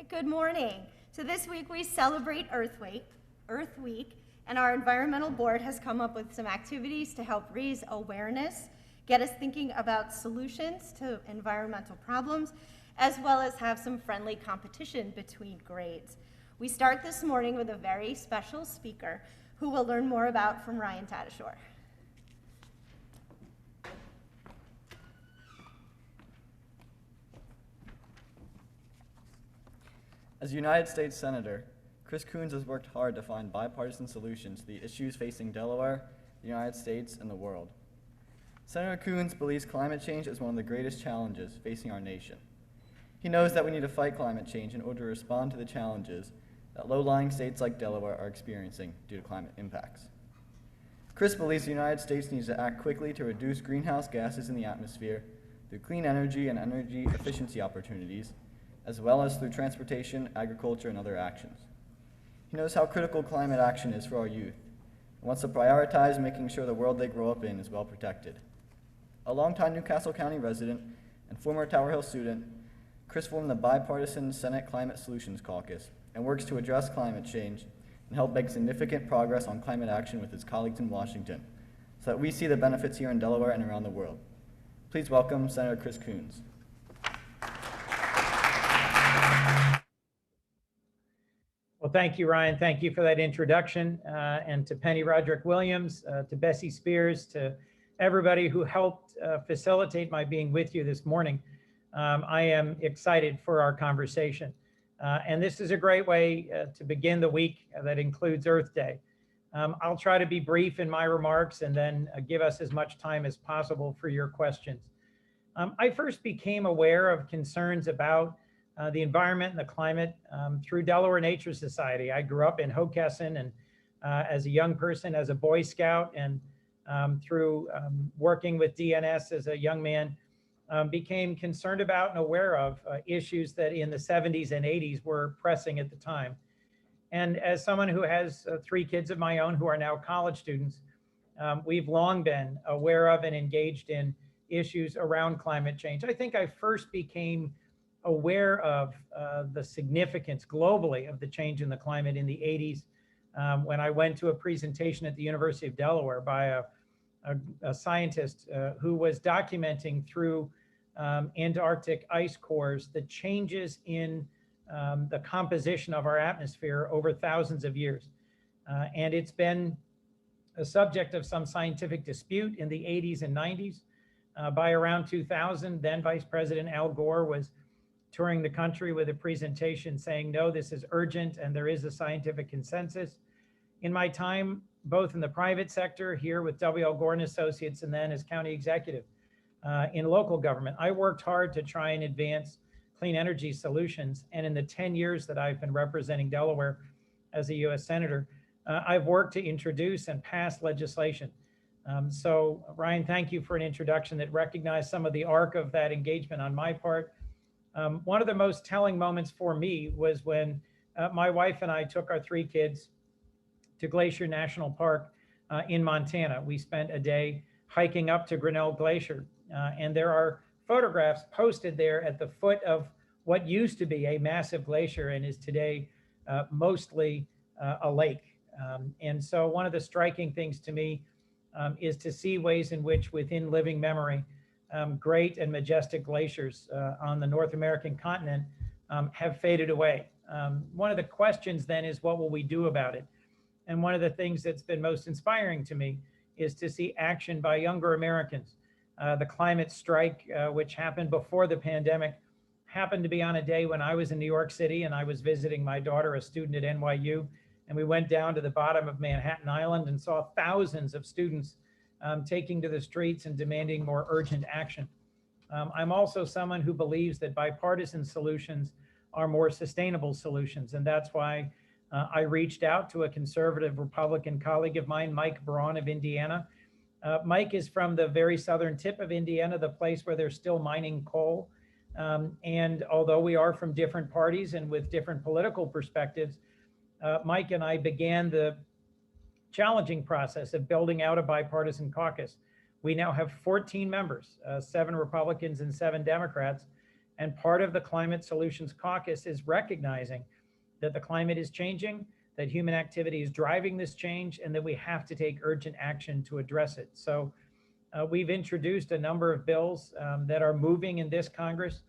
right, good morning. So this week we celebrate Earth Week, and our environmental board has come up with some activities to help raise awareness, get us thinking about solutions to environmental problems, as well as have some friendly competition between grades. We start this morning with a very special speaker who we'll learn more about from Ryan Tatasciore. As a United States Senator, Chris Coons has worked hard to find bipartisan solutions to the issues facing Delaware, the United States, and the world. Senator Coons believes climate change is one of the greatest challenges facing our nation. He knows that we need to fight climate change in order to respond to the challenges that low-lying states like Delaware are experiencing due to climate impacts. Chris believes the United States needs to act quickly to reduce greenhouse gases in the atmosphere through clean energy and energy efficiency opportunities, as well as through transportation, agriculture, and other actions. He knows how critical climate action is for our youth and wants to prioritize making sure the world they grow up in is well protected. A longtime Newcastle County resident and former Tower Hill student, Chris formed the bipartisan Senate Climate Solutions Caucus and works to address climate change and help make significant progress on climate action with his colleagues in Washington so that we see the benefits here in Delaware and around the world. Please welcome Senator Chris Coons. Well, thank you, Ryan. Thank you for that introduction, and to Penny Rodrick-Williams, to Bessie Spears, to everybody who helped facilitate my being with you this morning. I am excited for our conversation. And this is a great way to begin the week that includes Earth Day. I'll try to be brief in my remarks and then give us as much time as possible for your questions. I first became aware of concerns about the environment and the climate through Delaware Nature Society. I grew up in Hockessin, and as a young person, as a Boy Scout, and through working with DNS as a young man, became concerned about and aware of issues that in the 70s and 80s were pressing at the time. And as someone who has 3 kids of my own who are now college students, we've long been aware of and engaged in issues around climate change. I think I first became aware of the significance globally of the change in the climate in the 80s when I went to a presentation at the University of Delaware by a scientist who was documenting through Antarctic ice cores the changes in the composition of our atmosphere over thousands of years. And it's been a subject of some scientific dispute in the 80s and 90s. By around 2000, then Vice President Al Gore was touring the country with a presentation saying, no, this is urgent and there is a scientific consensus. In my time, both in the private sector here with W.L. Gore and Associates, and then as county executive in local government, I worked hard to try and advance clean energy solutions. And in the 10 years that I've been representing Delaware as a US Senator, I've worked to introduce and pass legislation. So Ryan, thank you for an introduction that recognized some of the arc of that engagement on my part. One of the most telling moments for me was when my wife and I took our 3 kids to Glacier National Park in Montana. We spent a day hiking up to Grinnell Glacier, and there are photographs posted there at the foot of what used to be a massive glacier and is today mostly a lake. And so one of the striking things to me is to see ways in which within living memory, great and majestic glaciers on the North American continent have faded away. One of the questions then is, what will we do about it? And one of the things that's been most inspiring to me is to see action by younger Americans. The climate strike, which happened before the pandemic, happened to be on a day when I was in New York City and I was visiting my daughter, a student at NYU, and we went down to the bottom of Manhattan Island and saw thousands of students taking to the streets and demanding more urgent action. I'm also someone who believes that bipartisan solutions are more sustainable solutions, and that's why I reached out to a conservative Republican colleague of mine, Mike Braun of Indiana. Mike is from the very southern tip of Indiana, the place where they're still mining coal. And although we are from different parties and with different political perspectives, Mike and I began the challenging process of building out a bipartisan caucus. We now have 14 members, 7 Republicans and 7 Democrats, And part of the Climate Solutions Caucus is recognizing that the climate is changing, that human activity is driving this change, and that we have to take urgent action to address it. So we've introduced a number of bills that are moving in this Congress.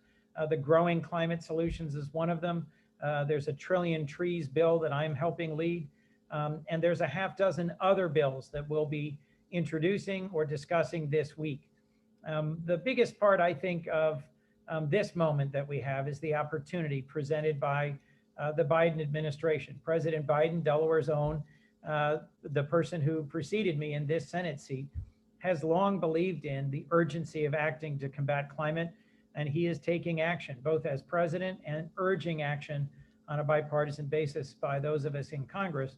The Growing Climate Solutions is one of them. There's a Trillion Trees bill that I'm helping lead. And there's a half dozen other bills that we'll be introducing or discussing this week. The biggest part, I think, of this moment that we have is the opportunity presented by the Biden administration. President Biden, Delaware's own, the person who preceded me in this Senate seat, has long believed in the urgency of acting to combat climate, and he is taking action, both as president and urging action on a bipartisan basis by those of us in Congress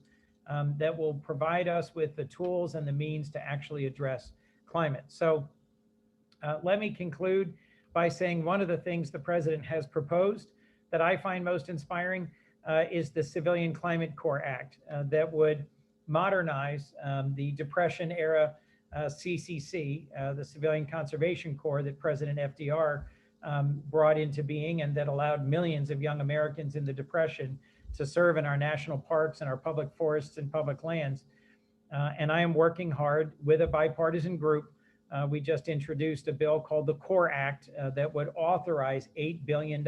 that will provide us with the tools and the means to actually address climate. So let me conclude by saying one of the things the president has proposed that I find most inspiring is the Civilian Climate Corps Act that would modernize the Depression era CCC, the Civilian Conservation Corps that President FDR brought into being and that allowed millions of young Americans in the Depression to serve in our national parks and our public forests and public lands. And I am working hard with a bipartisan group. We just introduced a bill called the Corps Act that would authorize $8 billion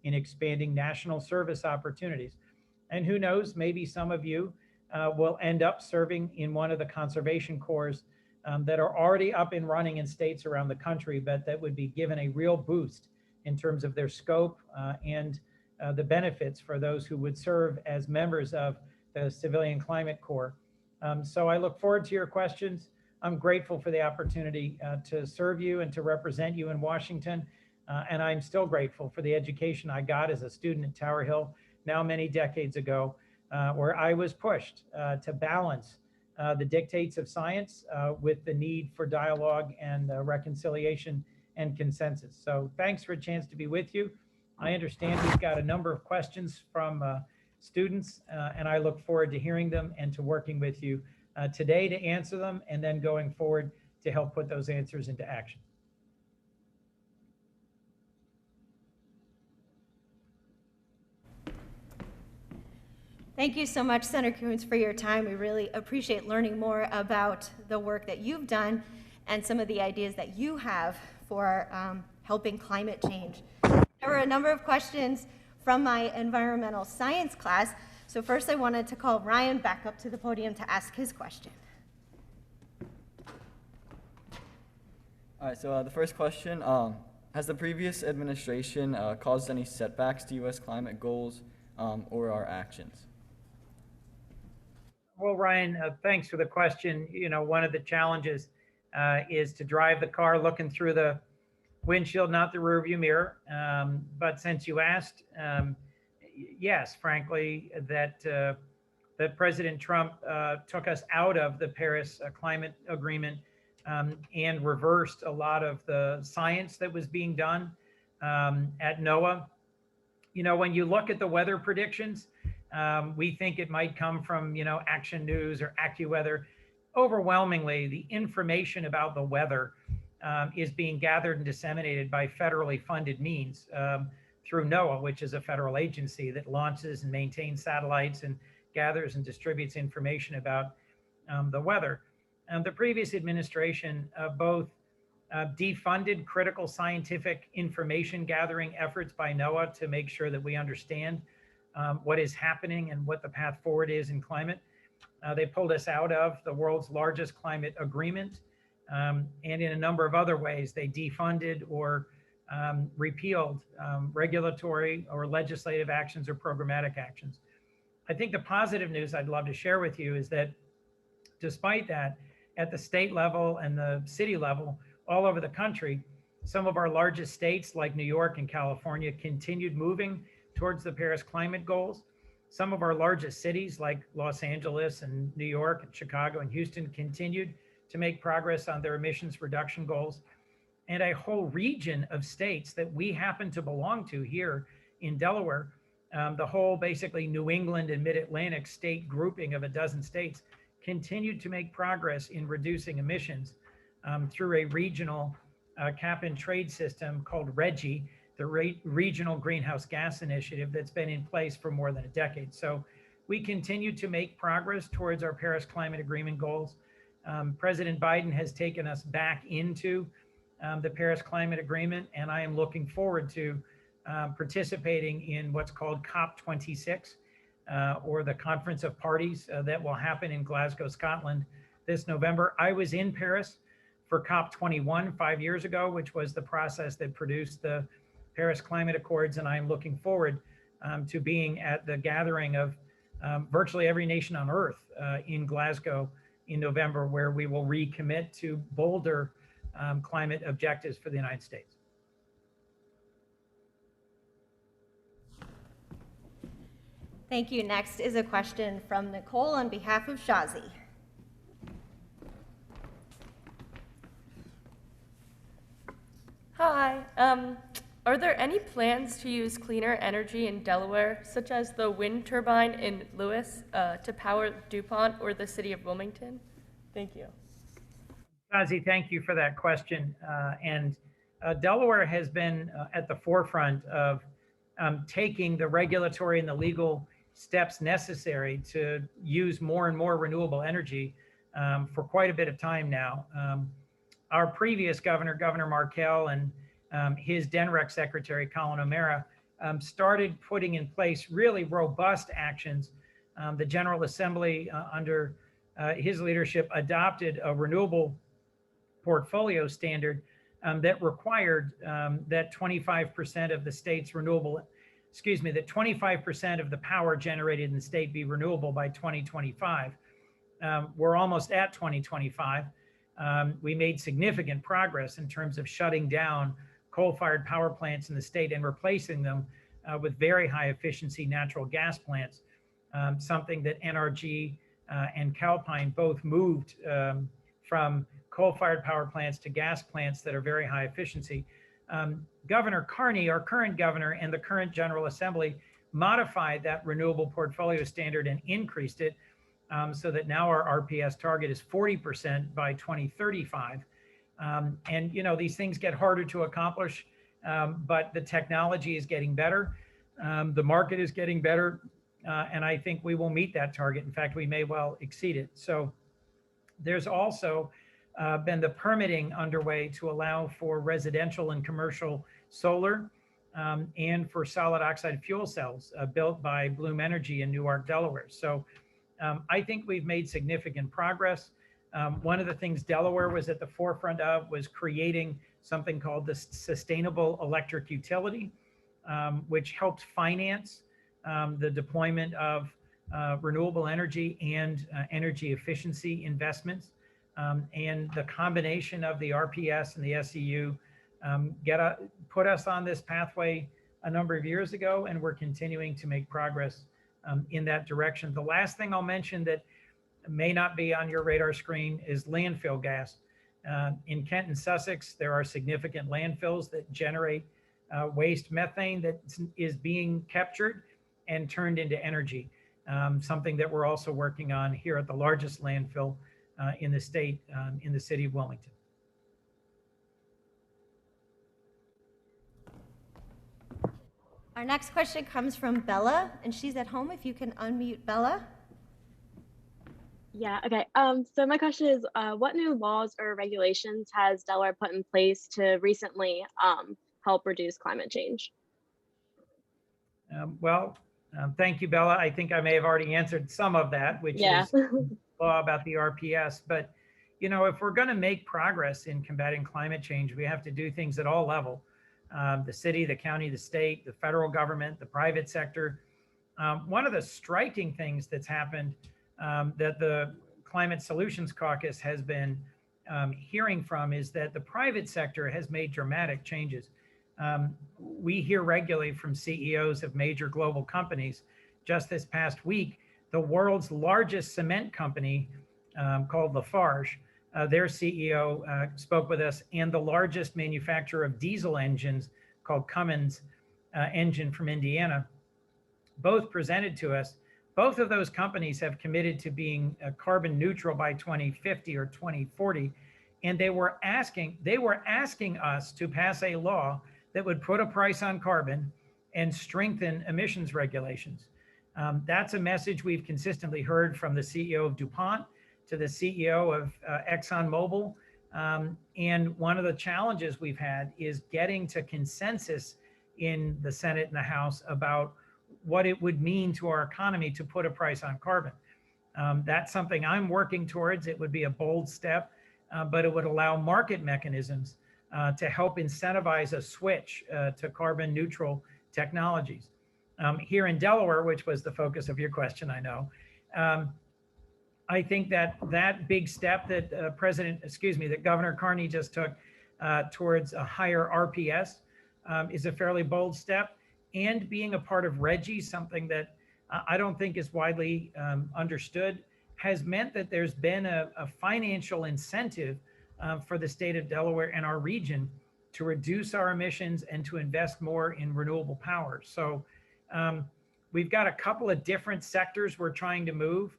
in expanding national service opportunities. And who knows, maybe some of you will end up serving in one of the conservation corps that are already up and running in states around the country, but that would be given a real boost in terms of their scope and the benefits for those who would serve as members of the Civilian Climate Corps. So I look forward to your questions. I'm grateful for the opportunity to serve you and to represent you in Washington. And I'm still grateful for the education I got as a student at Tower Hill, now many decades ago, where I was pushed to balance the dictates of science with the need for dialogue and reconciliation and consensus. So thanks for a chance to be with you. I understand we've got a number of questions from students, and I look forward to hearing them and to working with you today to answer them, and then going forward to help put those answers into action. Thank you so much, Senator Coons, for your time. We really appreciate learning more about the work that you've done and some of the ideas that you have for helping climate change. There were a number of questions from my environmental science class. So first I wanted to call Ryan back up to the podium to ask his question. All right, so the first question, has the previous administration caused any setbacks to U.S. climate goals or our actions? Well, Ryan, thanks for the question. You know, one of the challenges is to drive the car looking through the windshield, not the rearview mirror. But since you asked, yes, frankly, that President Trump took us out of the Paris Climate Agreement and reversed a lot of the science that was being done at NOAA. You know, when you look at the weather predictions, we think it might come from, you know, Action News or AccuWeather. Overwhelmingly, the information about the weather is being gathered and disseminated by federally funded means through NOAA, which is a federal agency that launches and maintains satellites and gathers and distributes information about the weather. The previous administration both defunded critical scientific information gathering efforts by NOAA to make sure that we understand what is happening and what the path forward is in climate. They pulled us out of the world's largest climate agreement. And in a number of other ways, they defunded or repealed regulatory or legislative actions or programmatic actions. I think the positive news I'd love to share with you is that despite that, at the state level and the city level, all over the country, some of our largest states like New York and California continued moving towards the Paris climate goals. Some of our largest cities like Los Angeles and New York and Chicago and Houston continued to make progress on their emissions reduction goals. And a whole region of states that we happen to belong to here in Delaware, the whole basically New England and Mid-Atlantic state grouping of a dozen states, continued to make progress in reducing emissions through a regional cap and trade system called RGGI the regional greenhouse gas initiative that's been in place for more than a decade. So we continue to make progress towards our Paris Climate Agreement goals. President Biden has taken us back into the Paris Climate Agreement, and I am looking forward to participating in what's called COP26, or the Conference of Parties that will happen in Glasgow, Scotland this November. I was in Paris for COP21 5 years ago, which was the process that produced the Paris Climate Accords, and I am looking forward to being at the gathering of virtually every nation on Earth in Glasgow in November, where we will recommit to bolder climate objectives for the United States. Thank you. Next is a question from Nicole on behalf of Shazi. Hi. Are there any plans to use cleaner energy in Delaware, such as the wind turbine in Lewis, to power Dupont or the city of Wilmington? Thank you. Shazi, thank you for that question. Delaware has been at the forefront of taking the regulatory and the legal steps necessary to use more and more renewable energy for quite a bit of time now. Our previous governor, Governor Markell, and his DENREC secretary, Colin O'Mara, started putting in place really robust actions. The General Assembly, under his leadership, adopted a renewable portfolio standard that required that 25% of the state's that 25% of the power generated in the state be renewable by 2025. We're almost at 2025. We made significant progress in terms of shutting down coal-fired power plants in the state and replacing them with very high efficiency natural gas plants, something that NRG and Calpine both moved from coal-fired power plants to gas plants that are very high efficiency. Governor Carney, our current governor, and the current General Assembly modified that renewable portfolio standard and increased it so that now our RPS target is 40% by 2035. And you know, these things get harder to accomplish, but the technology is getting better. The market is getting better. And I think we will meet that target. In fact, we may well exceed it. So there's also been the permitting underway to allow for residential and commercial solar and for solid oxide fuel cells built by Bloom Energy in Newark, Delaware. So I think we've made significant progress. One of the things Delaware was at the forefront of was creating something called the Sustainable Electric Utility, which helped finance the deployment of renewable energy and energy efficiency investments. And the combination of the RPS and the SEU put us on this pathway a number of years ago, and we're continuing to make progress in that direction. The last thing I'll mention that may not be on your radar screen is landfill gas. In Kent and Sussex, there are significant landfills that generate waste methane that is being captured and turned into energy, something that we're also working on here at the largest landfill in the state, in the city of Wilmington. Our next question comes from Bella, and she's at home. If you can unmute Bella. Yeah, okay. So my question is, what new laws or regulations has Delaware put in place to recently help reduce climate change? Thank you, Bella. I think I may have already answered some of that, which is law about the RPS. But, you know, if we're going to make progress in combating climate change, we have to do things at all levels. The city, the county, the state, the federal government, the private sector. One of the striking things that's happened that the Climate Solutions Caucus has been hearing from is that the private sector has made dramatic changes. We hear regularly from CEOs of major global companies. Just this past week, the world's largest cement company called Lafarge, their CEO spoke with us, and the largest manufacturer of diesel engines called Cummins engine from Indiana, both presented to us. Both of those companies have committed to being carbon neutral by 2050 or 2040. And they were asking us to pass a law that would put a price on carbon and strengthen emissions regulations. That's a message we've consistently heard from the CEO of Dupont to the CEO of ExxonMobil. And one of the challenges we've had is getting to consensus in the Senate and the House about what it would mean to our economy to put a price on carbon. That's something I'm working towards. It would be a bold step, but it would allow market mechanisms to help incentivize a switch to carbon neutral technologies. Here in Delaware, which was the focus of your question, I know, I think that big step that that Governor Carney just took towards a higher RPS is a fairly bold step. And being a part of RGGI, something that I don't think is widely understood, has meant that there's been a financial incentive for the state of Delaware and our region to reduce our emissions and to invest more in renewable power. So we've got a couple of different sectors we're trying to move.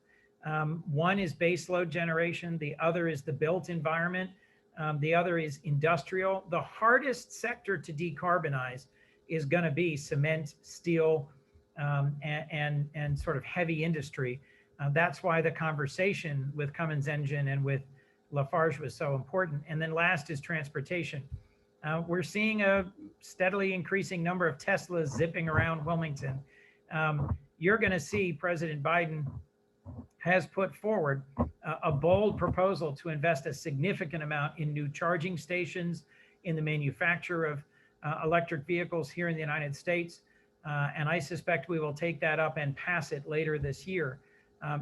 One is baseload generation. The other is the built environment. The other is industrial. The hardest sector to decarbonize is going to be cement, steel, and sort of heavy industry. That's why the conversation with Cummins Engine and with Lafarge was so important. And then last is transportation. We're seeing a steadily increasing number of Teslas zipping around Wilmington. You're going to see President Biden has put forward a bold proposal to invest a significant amount in new charging stations, in the manufacture of electric vehicles here in the United States. And I suspect we will take that up and pass it later this year.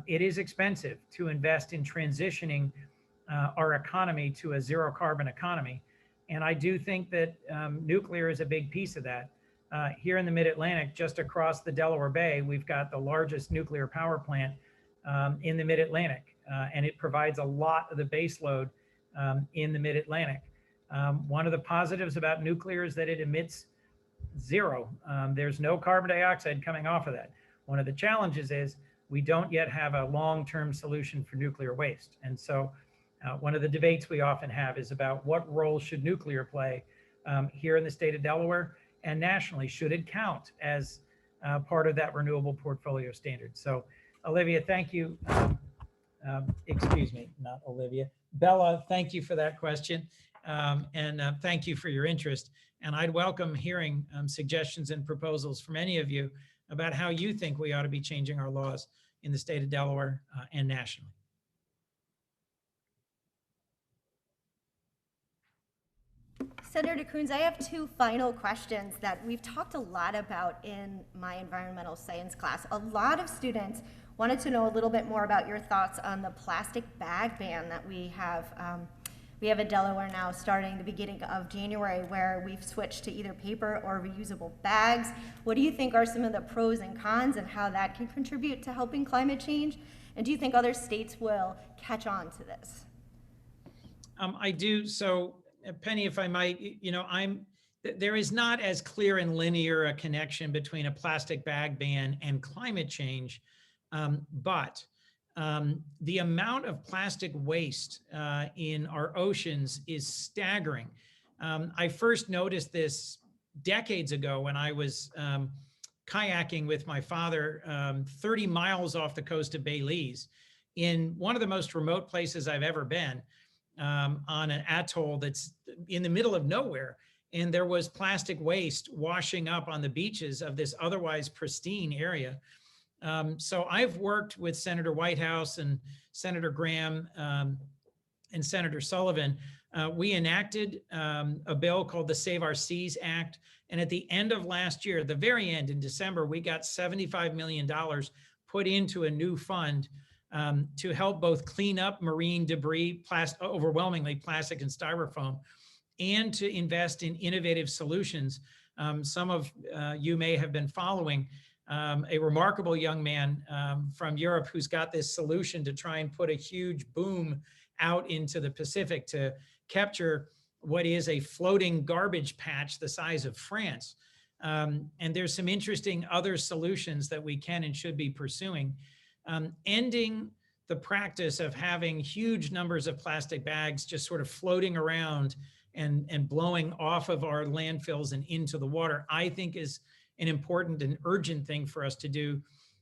It is expensive to invest in transitioning our economy to a zero carbon economy. And I do think that nuclear is a big piece of that. Here in the Mid-Atlantic, just across the Delaware Bay, we've got the largest nuclear power plant in the Mid-Atlantic, and it provides a lot of the base load in the Mid-Atlantic. One of the positives about nuclear is that it emits zero. There's no carbon dioxide coming off of that. One of the challenges is we don't yet have a long-term solution for nuclear waste. And so one of the debates we often have is about what role should nuclear play here in the state of Delaware and nationally. Should it count as part of that renewable portfolio standard? So Olivia, thank you. Excuse me, not Olivia. Bella, thank you for that question. And thank you for your interest. And I'd welcome hearing suggestions and proposals from any of you about how you think we ought to be changing our laws in the state of Delaware and nationally. Senator Coons, I have two final questions that we've talked a lot about in my environmental science class. A lot of students wanted to know a little bit more about your thoughts on the plastic bag ban that we have in Delaware now starting the beginning of January, where we've switched to either paper or reusable bags. What do you think are some of the pros and cons and how that can contribute to helping climate change? And do you think other states will catch on to this? I do. So Penny, if I might, there is not as clear and linear a connection between a plastic bag ban and climate change, but the amount of plastic waste in our oceans is staggering. I first noticed this decades ago when I was kayaking with my father 30 miles off the coast of Belize in one of the most remote places I've ever been, on an atoll that's in the middle of nowhere. And there was plastic waste washing up on the beaches of this otherwise pristine area. So I've worked with Senator Whitehouse and Senator Graham and Senator Sullivan. We enacted a bill called the Save Our Seas Act. And at the end of last year, the very end in December, we got $75 million put into a new fund to help both clean up marine debris, overwhelmingly plastic and styrofoam, and to invest in innovative solutions. Some of you may have been following a remarkable young man from Europe who's got this solution to try and put a huge boom out into the Pacific to capture what is a floating garbage patch the size of France. And there's some interesting other solutions that we can and should be pursuing. Ending the practice of having huge numbers of plastic bags just sort of floating around and blowing off of our landfills and into the water, I think is an important and urgent thing for us to do.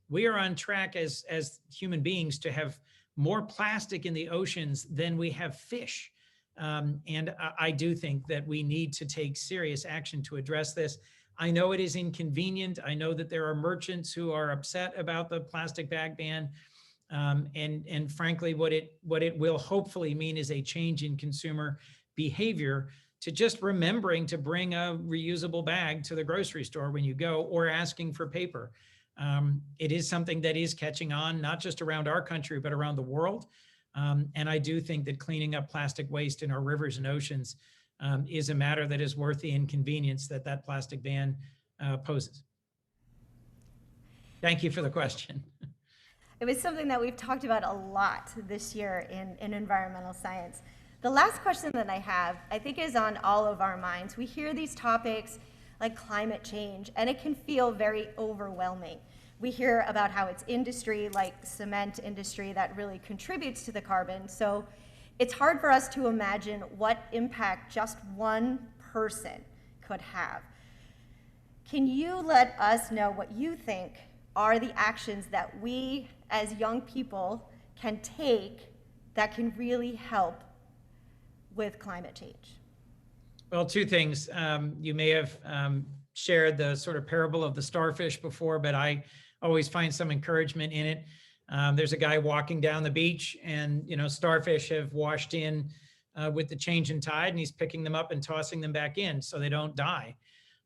We are on track as human beings to have more plastic in the oceans than we have fish. And I do think that we need to take serious action to address this. I know it is inconvenient. I know that there are merchants who are upset about the plastic bag ban. And frankly, what it will hopefully mean is a change in consumer behavior to just remembering to bring a reusable bag to the grocery store when you go, or asking for paper. It is something that is catching on, not just around our country, but around the world. And I do think that cleaning up plastic waste in our rivers and oceans is a matter that is worth the inconvenience that plastic ban poses. Thank you for the question. It was something that we've talked about a lot this year in environmental science. The last question that I have, I think, is on all of our minds. We hear these topics like climate change, and it can feel very overwhelming. We hear about how it's industry, like cement industry, that really contributes to the carbon. So it's hard for us to imagine what impact just one person could have. Can you let us know what you think are the actions that we as young people can take that can really help with climate change? Well, two things. You may have shared the sort of parable of the starfish before, but I always find some encouragement in it. There's a guy walking down the beach, and starfish have washed in with the change in tide, and he's picking them up and tossing them back in so they don't die.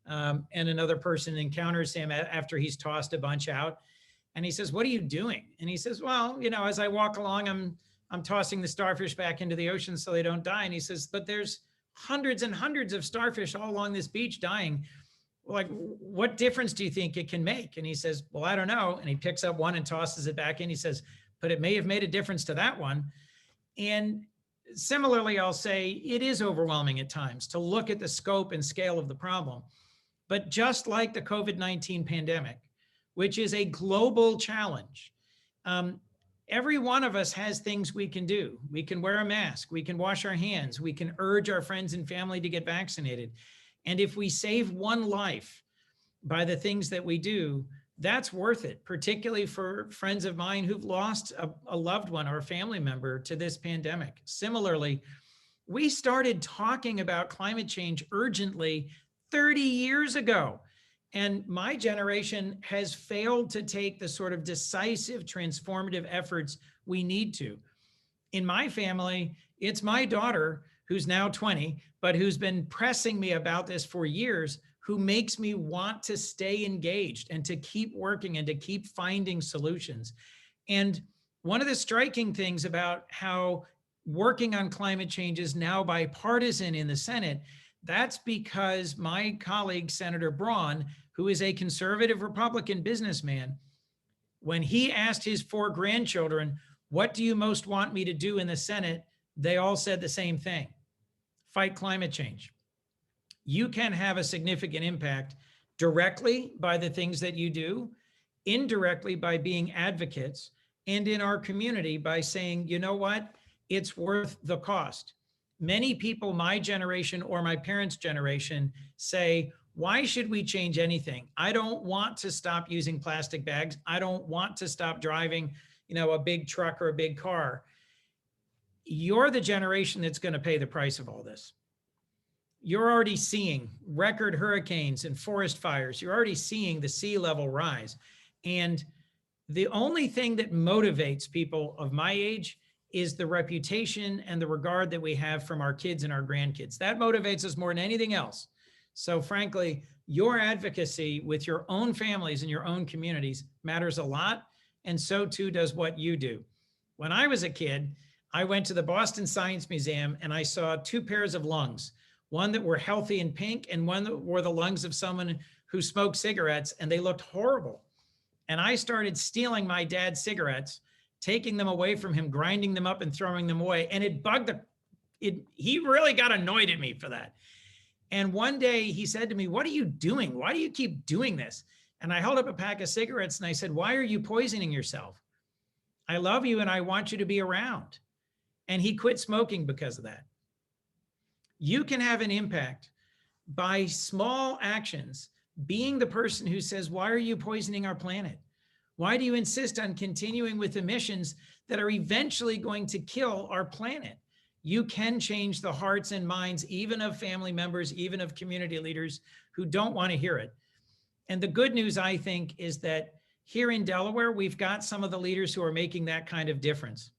And another person encounters him after he's tossed a bunch out, and he says, "What are you doing?" And he says, "Well, as I walk along, I'm tossing the starfish back into the ocean so they don't die." And he says, "But there's hundreds and hundreds of starfish all along this beach dying. Like, what difference do you think it can make?" And he says, "Well, I don't know." And he picks up one and tosses it back in. He says, "But it may have made a difference to that one." And similarly, I'll say it is overwhelming at times to look at the scope and scale of the problem. But just like the COVID-19 pandemic, which is a global challenge, every one of us has things we can do. We can wear a mask, we can wash our hands, we can urge our friends and family to get vaccinated. And if we save one life by the things that we do, that's worth it, particularly for friends of mine who've lost a loved one or a family member to this pandemic. Similarly, we started talking about climate change urgently 30 years ago. And my generation has failed to take the sort of decisive, transformative efforts we need to. In my family, it's my daughter, who's now 20, but who's been pressing me about this for years, who makes me want to stay engaged and to keep working and to keep finding solutions. And one of the striking things about how working on climate change is now bipartisan in the Senate, that's because my colleague, Senator Braun, who is a conservative Republican businessman, when he asked his 4 grandchildren, "What do you most want me to do in the Senate?" they all said the same thing: fight climate change. You can have a significant impact directly by the things that you do, indirectly by being advocates, and in our community by saying, "You know what? It's worth the cost." Many people my generation or my parents' generation say, "Why should we change anything? I don't want to stop using plastic bags. I don't want to stop driving, a big truck or a big car." You're the generation that's going to pay the price of all this. You're already seeing record hurricanes and forest fires. You're already seeing the sea level rise. And the only thing that motivates people of my age is the reputation and the regard that we have from our kids and our grandkids. That motivates us more than anything else. So frankly, your advocacy with your own families and your own communities matters a lot. And so too does what you do. When I was a kid, I went to the Boston Science Museum and I saw 2 pairs of lungs, one that were healthy and pink and one that were the lungs of someone who smoked cigarettes, and they looked horrible. And I started stealing my dad's cigarettes, taking them away from him, grinding them up and throwing them away. And it bugged he really got annoyed at me for that. And one day he said to me, "What are you doing? Why do you keep doing this?" And I held up a pack of cigarettes and I said, "Why are you poisoning yourself? I love you and I want you to be around." And he quit smoking because of that. You can have an impact by small actions, being the person who says, why are you poisoning our planet? Why do you insist on continuing with emissions that are eventually going to kill our planet? You can change the hearts and minds, even of family members, even of community leaders who don't want to hear it. And the good news, I think, is that here in Delaware, we've got some of the leaders who are making that kind of difference.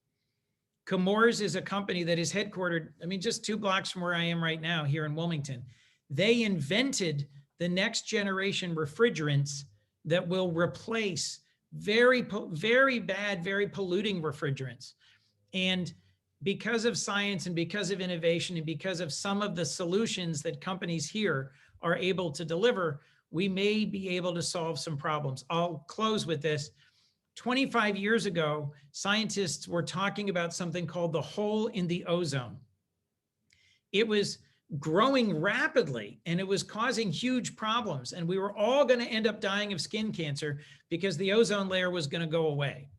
Chemours is a company that is headquartered, just 2 blocks from where I am right now here in Wilmington. They invented the next generation refrigerants that will replace very bad, very polluting refrigerants. And because of science and because of innovation and because of some of the solutions that companies here are able to deliver, we may be able to solve some problems. I'll close with this. 25 years ago, scientists were talking about something called the hole in the ozone. It was growing rapidly and it was causing huge problems. And we were all going to end up dying of skin cancer because the ozone layer was going to go away.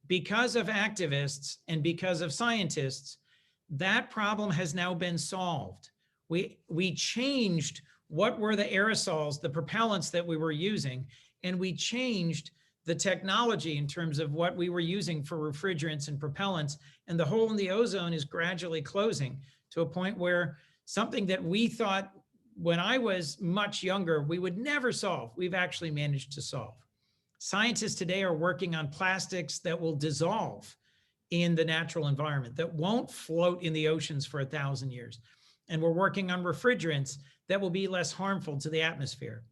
Because of activists and because of scientists, that problem has now been solved. We changed what were the aerosols, the propellants that we were using, and we changed the technology in terms of what we were using for refrigerants and propellants. And the hole in the ozone is gradually closing to a point where something that we thought when I was much younger, we would never solve, we've actually managed to solve. Scientists today are working on plastics that will dissolve in the natural environment, that won't float in the oceans for 1,000 years. And we're working on refrigerants that will be less harmful to the atmosphere.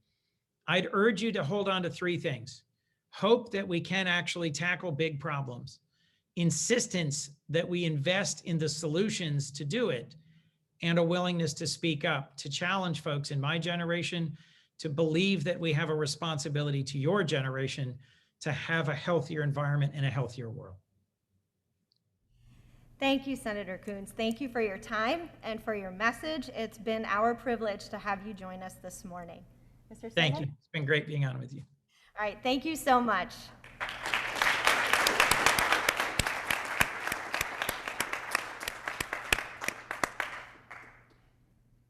I'd urge you to hold on to 3 things. Hope that we can actually tackle big problems, insistence that we invest in the solutions to do it, and a willingness to speak up, to challenge folks in my generation, to believe that we have a responsibility to your generation to have a healthier environment and a healthier world. Thank you, Senator Coons. Thank you for your time and for your message. It's been our privilege to have you join us this morning. Mr. Thank Senate? you. It's been great being on with you. All right, thank you so much.